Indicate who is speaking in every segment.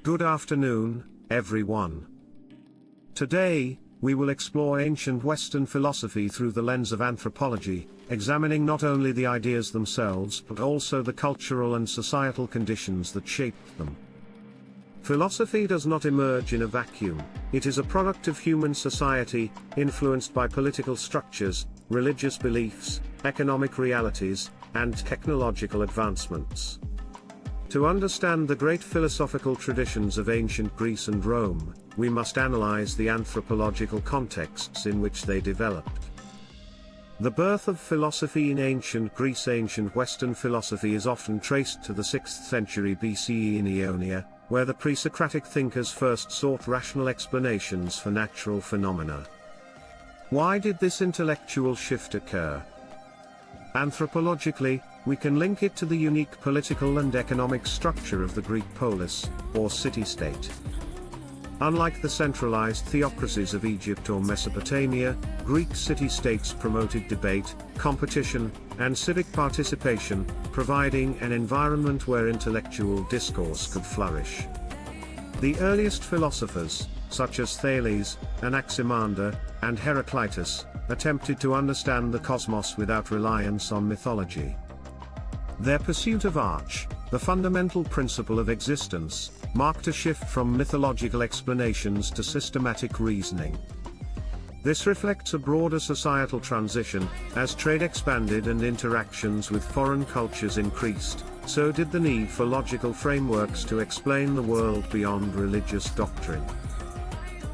Speaker 1: Good afternoon, everyone. Today, we will explore ancient Western philosophy through the lens of anthropology, examining not only the ideas themselves but also the cultural and societal conditions that shaped them. Philosophy does not emerge in a vacuum. It is a product of human society, influenced by political structures, religious beliefs, economic realities, and technological advancements. To understand the great philosophical traditions of ancient Greece and Rome, we must analyze the anthropological contexts in which they developed. The birth of philosophy in ancient Greece. Ancient Western philosophy is often traced to the 6th century BCE in Ionia, where the pre-Socratic thinkers first sought rational explanations for natural phenomena. Why did this intellectual shift occur? Anthropologically, we can link it to the unique political and economic structure of the Greek polis, or city-state. Unlike the centralized theocracies of Egypt or Mesopotamia, Greek city-states promoted debate, competition, and civic participation, providing an environment where intellectual discourse could flourish. The earliest philosophers, such as Thales, Anaximander, and Heraclitus, attempted to understand the cosmos without reliance on mythology. Their pursuit of arche, the fundamental principle of existence, marked a shift from mythological explanations to systematic reasoning. This reflects a broader societal transition. As trade expanded and interactions with foreign cultures increased, so did the need for logical frameworks to explain the world beyond religious doctrine.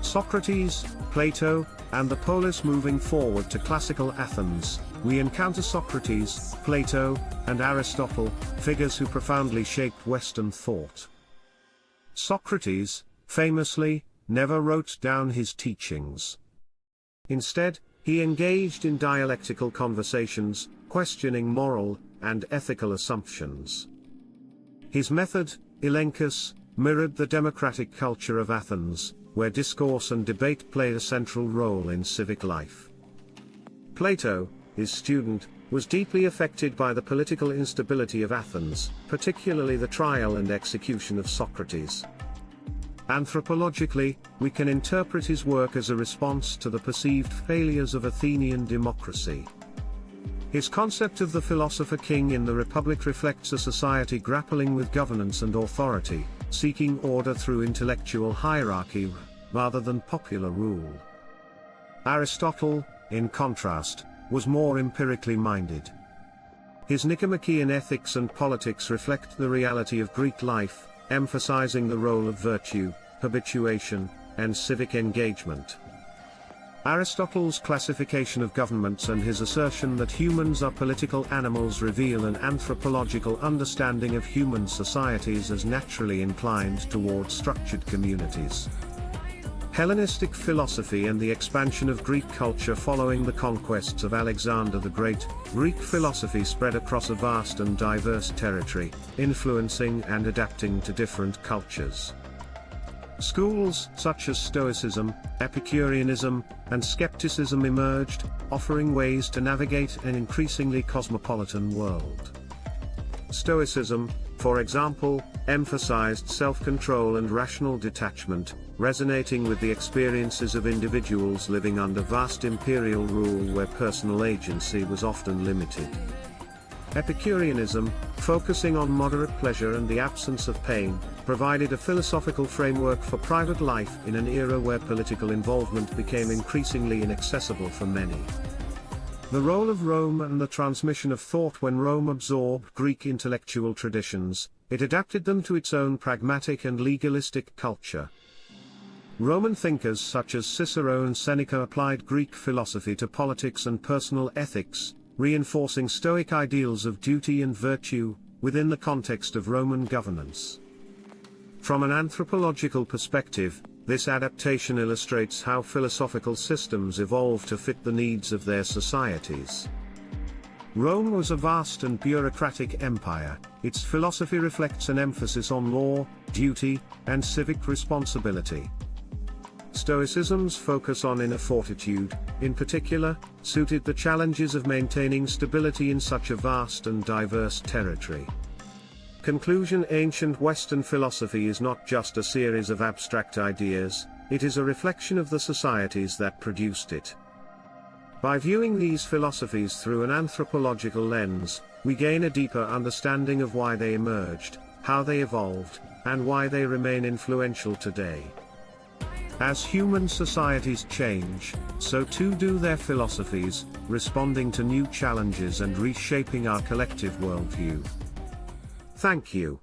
Speaker 1: Socrates, Plato, and the polis. Moving forward to classical Athens, we encounter Socrates, Plato, and Aristotle, figures who profoundly shaped Western thought. Socrates, famously, never wrote down his teachings. Instead, he engaged in dialectical conversations, questioning moral and ethical assumptions. His method, Elenchus, mirrored the democratic culture of Athens, where discourse and debate played a central role in civic life. Plato, his student, was deeply affected by the political instability of Athens, particularly the trial and execution of Socrates. Anthropologically, we can interpret his work as a response to the perceived failures of Athenian democracy. His concept of the philosopher king in the Republic reflects a society grappling with governance and authority, seeking order through intellectual hierarchy rather than popular rule. Aristotle, in contrast, was more empirically minded. His Nicomachean ethics and politics reflect the reality of Greek life, emphasizing the role of virtue, habituation, and civic engagement. Aristotle's classification of governments and his assertion that humans are political animals reveal an anthropological understanding of human societies as naturally inclined toward structured communities. Hellenistic philosophy and the expansion of Greek culture following the conquests of Alexander the Great, Greek philosophy spread across a vast and diverse territory, influencing and adapting to different cultures. Schools such as Stoicism, Epicureanism, and Skepticism emerged, offering ways to navigate an increasingly cosmopolitan world. Stoicism, for example, emphasized self-control and rational detachment, resonating with the experiences of individuals living under vast imperial rule where personal agency was often limited. Epicureanism, focusing on moderate pleasure and the absence of pain, provided a philosophical framework for private life in an era where political involvement became increasingly inaccessible for many. The role of Rome and the transmission of thought. When Rome absorbed Greek intellectual traditions, it adapted them to its own pragmatic and legalistic culture. Roman thinkers such as Cicero and Seneca applied Greek philosophy to politics and personal ethics, reinforcing Stoic ideals of duty and virtue, within the context of Roman governance. From an anthropological perspective, this adaptation illustrates how philosophical systems evolve to fit the needs of their societies. Rome was a vast and bureaucratic empire. Its philosophy reflects an emphasis on law, duty, and civic responsibility. Stoicism's focus on inner fortitude, in particular, suited the challenges of maintaining stability in such a vast and diverse territory. Conclusion: ancient Western philosophy is not just a series of abstract ideas, it is a reflection of the societies that produced it. By viewing these philosophies through an anthropological lens, we gain a deeper understanding of why they emerged, how they evolved, and why they remain influential today. As human societies change, so too do their philosophies, responding to new challenges and reshaping our collective worldview. Thank you.